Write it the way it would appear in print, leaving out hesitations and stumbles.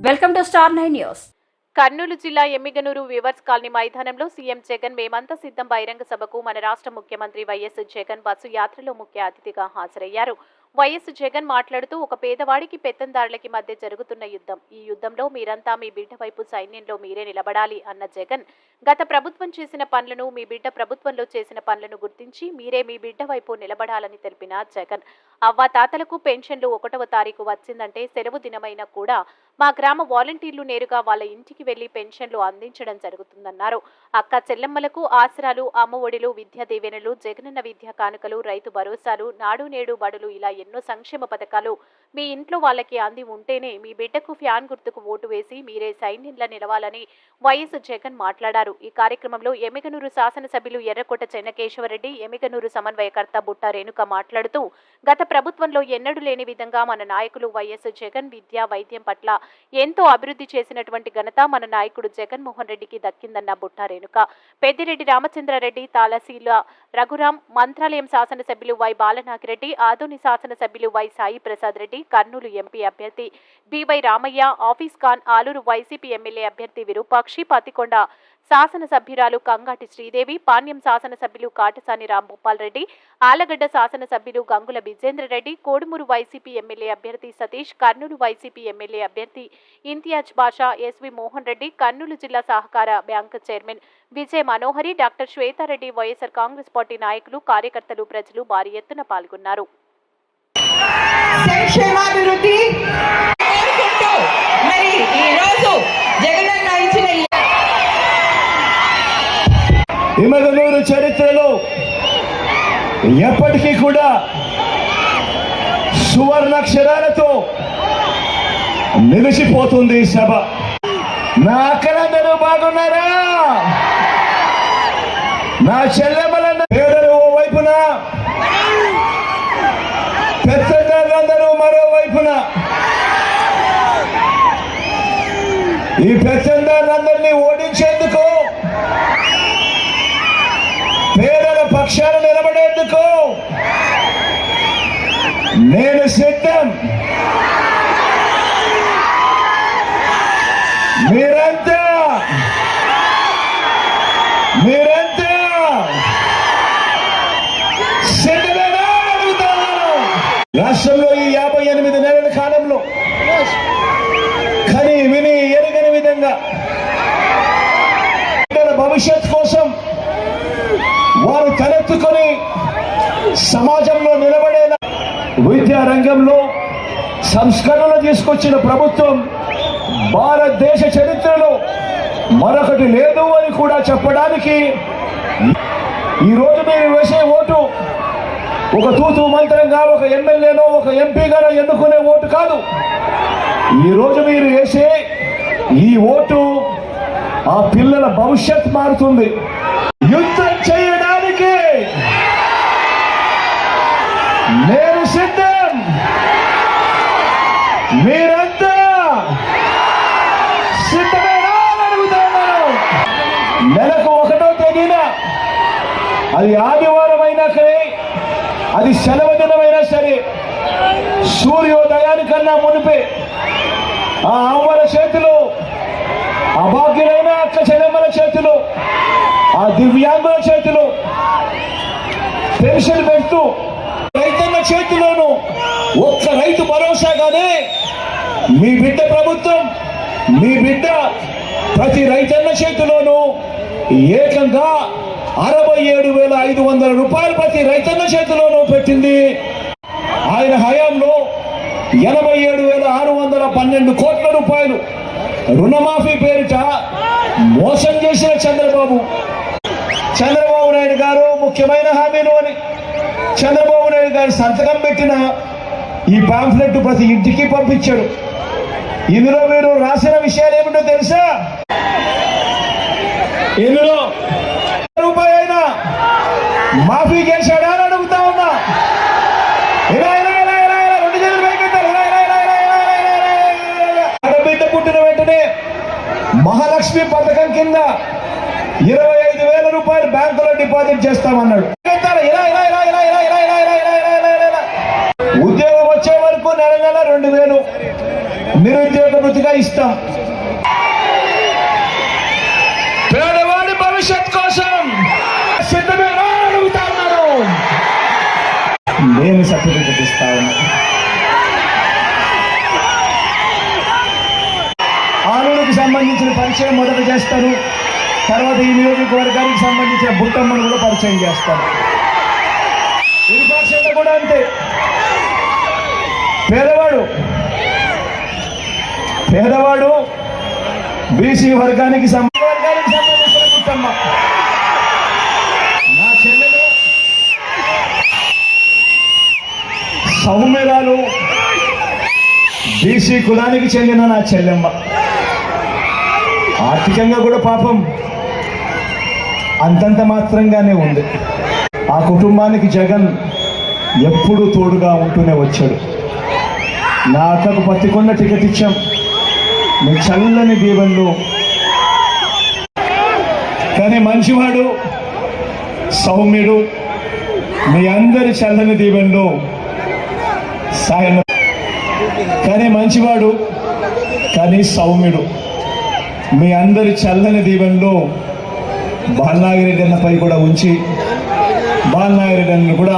Welcome to star 9 news. Kurnool జిల్లా Emmiganur viewers colony మైదానంలో CM Jagan మేమంతా సిద్ధం బహిరంగ సభకు మన రాష్ట్ర ముఖ్యమంత్రి వైఎస్ జగన్ బస్సు యాత్రలో ముఖ్య అతిథిగా హాజరయ్యారు. వైఎస్ జగన్ మాట్లాడుతూ ఒక పేదవాడికి పెత్తందారులకి మధ్య జరుగుతున్న యుద్ధం, ఈ యుద్ధంలో మీరంతా మీ బిడ్డ వైపు సైన్యంలో మీరే నిలబడాలి అన్న జగన్, గత ప్రభుత్వం చేసిన పనులను మీ బిడ్డ ప్రభుత్వంలో చేసిన పనులను గుర్తించి మీరే మీ బిడ్డ వైపు నిలబడాలని తెలిపిన జగన్, అవ్వాతాతలకు పెన్షన్లు 1వ తారీఖు వచ్చిందంటే సెలవు దినమైనా కూడా మా గ్రామ వాలంటీర్లు నేరుగా వాళ్ళ ఇంటికి వెళ్లి పెన్షన్లు అందించడం జరుగుతుందన్నారు. అక్క చెల్లెమ్మలకు ఆసరాలు, అమ్మ ఒడిలు, విద్యా దీవెనలు, జగనన్న విద్యా కానుకలు, రైతు భరోసాలు, నాడు నేడు బడులు ఇలా ఎన్నో సంక్షేమ పథకాలు మీ ఇంట్లో వాళ్ళకి అంది ఉంటేనే మీ బిడ్డకు ఫ్యాన్ గుర్తుకు ఓటు వేసి మీరే సైన్యంలా నిలవాలని వైఎస్ జగన్ మాట్లాడారు. ఈ కార్యక్రమంలో ఎమ్మిగనూరు శాసనసభ్యులు ఎర్రకోట చెన్నకేశవరెడ్డి, ఎమ్మిగనూరు సమన్వయకర్త బుట్ట రేణుక మాట్లాడుతూ గత ప్రభుత్వంలో ఎన్నడూ లేని విధంగా మన నాయకులు వైఎస్ జగన్ విద్యా వైద్యం పట్ల ఎంతో అభివృద్ధి చేసినటువంటి ఘనత మన నాయకుడు జగన్మోహన్ రెడ్డికి దక్కిందన్న బుట్ట రేణుక. పెద్దిరెడ్డి రామచంద్రారెడ్డి, తాలసీల రఘురాం, మంత్రాలయం శాసనసభ్యులు వై బాలనాగిరెడ్డి, ఆదోని శాసనసభ్యులు వై సాయి ప్రసాద్ రెడ్డి, కర్నూలు ఎంపీ అభ్యర్థి BY Ramaiah, Hafeez Khan, Aluru YCP MLA అభ్యర్థి విరూపాక్షి, పతికొండ శాసనసభ్యురాలు కంగాటి శ్రీదేవి, పాణ్యం శాసనసభ్యులు కాటసాని రాంభూపాల్ రెడ్డి, ఆలగడ్డ శాసనసభ్యులు గంగుల విజేంద్రరెడ్డి, కోడుమూరు వైసీపీ ఎమ్మెల్యే అభ్యర్థి సతీష్, కర్నూలు వైసీపీ ఎమ్మెల్యే అభ్యర్థి ఇంతియాజ్ బాషా, ఎస్వి మోహన్ రెడ్డి, కర్నూలు జిల్లా సహకార బ్యాంక్ చైర్మన్ విజయ్ మనోహరి, డాక్టర్ శ్వేతారెడ్డి, వైఎస్ఆర్ కాంగ్రెస్ పార్టీ నాయకులు, కార్యకర్తలు, ప్రజలు భారీ ఎత్తున పాల్గొన్నారు. ఎమ్మిగనూరు చరిత్రలో ఎప్పటికీ కూడా సువర్ణాక్షరాలతో నిలిచిపోతుంది ఈ సభ. నా అక్కలందరూ బాగున్నారా? నా చెల్లెమ్మలందరూ, పేదలు ఓ వైపున, పెద్దలందరూ మరో వైపున. ఈ పెద్దలందరినీ ఓడించేందుకు, పేదల పక్షాన నిలబడేందుకు నేను సిద్ధం. మీరంతా సిద్ధమేనా అడుగుతాను. రాష్ట్రంలో ఈ 58 నెలల కాలంలో కని విని ఎరగని విధంగా భవిష్యత్ కోసం వారు తలెత్తుకొని సమాజంలో నిలబడేలా విద్యా రంగంలో సంస్కరణలు తీసుకొచ్చిన ప్రభుత్వం భారతదేశ చరిత్రలో మరొకటి లేదు అని కూడా చెప్పడానికి ఈరోజు మీరు వేసే ఓటు ఒక తూతు మంత్రంగా, ఒక ఎమ్మెల్యేనో ఒక ఎంపీగానో ఎన్నుకునే ఓటు కాదు. ఈరోజు మీరు వేసే ఈ ఓటు ఆ పిల్లల భవిష్యత్ మారుతుంది. యుద్ధం చేయడానికి నేను సిద్ధం. మీరంతా సిద్ధమేనా అడుగుతున్నాను. నెలకు 1వ తేదీన, అది ఆదివారం అయినా సరే, అది సెలవు దినమైనా సరే, సూర్యోదయానికన్నా మునిపే ఆ అవ్వల చేతిలో, అభాగ్యులైన అక్క చెల్లెమ్మల చేతిలో, ఆ దివ్యాంగుల చేతిలో పెన్షన్ పెడుతూ, రైతన్న చేతిలోనూ ఒక్క రైతు భరోసాగానే మీ బిడ్డ ప్రభుత్వం, మీ బిడ్డ ప్రతి రైతన్న చేతిలోనూ ఏకంగా 67,500 రూపాయలు ప్రతి రైతన్న చేతిలోనూ పెట్టింది. ఆయన హయాంలో 87,612 కోట్ల రూపాయలు రుణమాఫీ పేరిట మోసం చేసిన చంద్రబాబు నాయుడు గారు ముఖ్యమైన హామీలు అని చంద్రబాబు నాయుడు గారు సంతకం పెట్టిన ఈ పాంఫ్లెట్ ప్రతి ఇంటికి పంపించాడు. ఇందులో మీరు రాసిన విషయాలు ఏమిటో తెలుసా? ఇందులో రూపాయి అయినా మాఫీ చేశాడా అని అడుగుతా ఉన్నా. ఆడబిడ్డ పుట్టిన వెంటనే మహాలక్ష్మి పథకం కింద 25,000 రూపాయలు బ్యాంకులో డిపాజిట్ చేస్తామన్నాడు. ఉద్యోగం వచ్చే వరకు నెల 2,000, నిరుద్యోగ వృత్తిగా ఇస్తాం. పేదవాడి భవిష్యత్ కోసం సిద్ధమేనా అడుగుతా ఉన్నాను. నేను సర్టిఫికెట్ ఇస్తా ఉన్నా. ఆలూరుకి సంబంధించిన పరిచయం మొదట చేస్తాను. తర్వాత ఈ నియోజకవర్గానికి సంబంధించిన బుట్టమ్మను కూడా పరిచయం చేస్తాను. ఇరుపాక్షంలో కూడా అంతే. పేదవాడు బీసీ వర్గానికి సంబంధించిన బుట్టమ్మ. నా చెల్లెలు సౌమ్యరాలు బీసీ కులానికి చెందిన నా చెల్లెమ్మ. ఆర్థికంగా కూడా పాపం అంతంత మాత్రంగానే ఉంది. ఆ కుటుంబానికి జగన్ ఎప్పుడూ తోడుగా ఉంటూనే వచ్చాడు. నా అక్కకు పత్తికొండ టికెట్ ఇచ్చాం. మీ చల్లని దీవెనలు. కానీ మంచివాడు సౌమ్యుడు, మీ అందరి చల్లని దీవెనలు సాయం. కానీ మంచివాడు కానీ సౌమ్యుడు, మీ అందరి చల్లని దీవెనలు బాలనాగిరెడ్డి అన్నపై కూడా ఉంచి బాలనాగిరెడ్డి అన్న కూడా